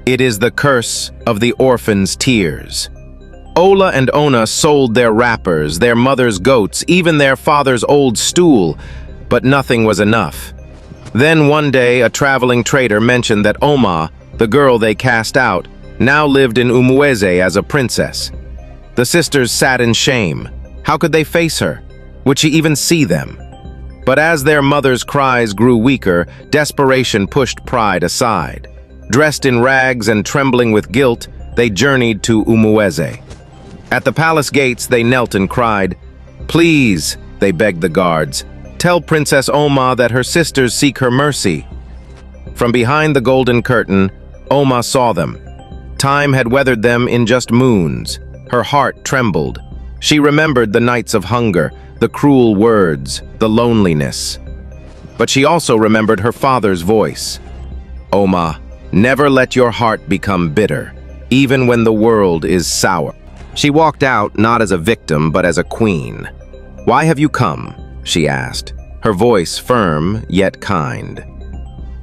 It is the curse of the orphan's tears. Ola and Ona sold their wrappers, their mother's goats, even their father's old stool, but nothing was enough. Then one day a traveling trader mentioned that Oma, the girl they cast out, now lived in Umweze as a princess. The sisters sat in shame. How could they face her? Would she even see them? But as their mother's cries grew weaker, desperation pushed pride aside. Dressed in rags and trembling with guilt, they journeyed to Umweze. At the palace gates, they knelt and cried. "Please," they begged the guards, "tell Princess Oma that her sisters seek her mercy." From behind the golden curtain, Oma saw them. Time had weathered them in just moons. Her heart trembled. She remembered the nights of hunger, the cruel words, the loneliness. But she also remembered her father's voice. "Oma, never let your heart become bitter, even when the world is sour." She walked out not as a victim, but as a queen. "Why have you come?" she asked, her voice firm yet kind.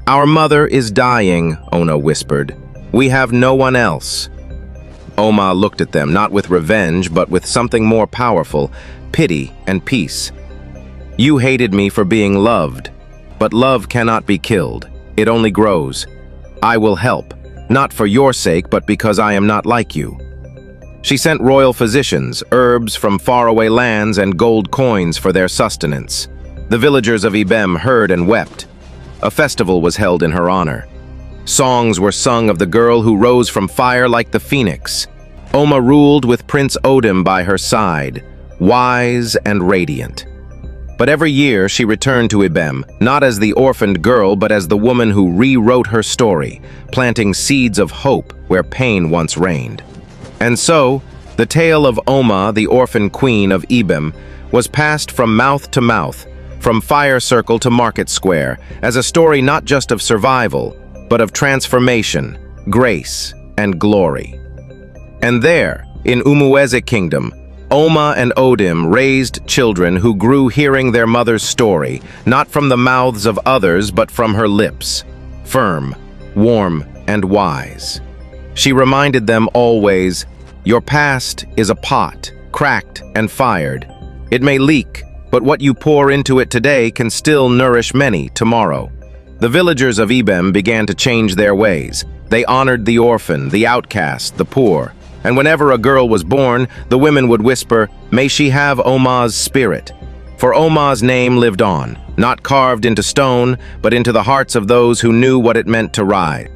"Our mother is dying," Ona whispered. "We have no one else." Oma looked at them, not with revenge, but with something more powerful, pity and peace. "You hated me for being loved, but love cannot be killed. It only grows. I will help, not for your sake, but because I am not like you." She sent royal physicians, herbs from faraway lands, and gold coins for their sustenance. The villagers of Ibem heard and wept. A festival was held in her honor. Songs were sung of the girl who rose from fire like the phoenix. Oma ruled with Prince Odin by her side, wise and radiant. But every year she returned to Ibem, not as the orphaned girl, but as the woman who rewrote her story, planting seeds of hope where pain once reigned. And so, the tale of Oma, the orphan queen of Ibem, was passed from mouth to mouth, from fire circle to market square, as a story not just of survival, but of transformation, grace, and glory. And there, in Umweze Kingdom, Oma and Odin raised children who grew hearing their mother's story, not from the mouths of others, but from her lips, firm, warm, and wise. She reminded them always, "Your past is a pot, cracked and fired. It may leak, but what you pour into it today can still nourish many tomorrow." The villagers of Ibem began to change their ways. They honored the orphan, the outcast, the poor. And whenever a girl was born, the women would whisper, "May she have Oma's spirit." For Oma's name lived on, not carved into stone, but into the hearts of those who knew what it meant to rise.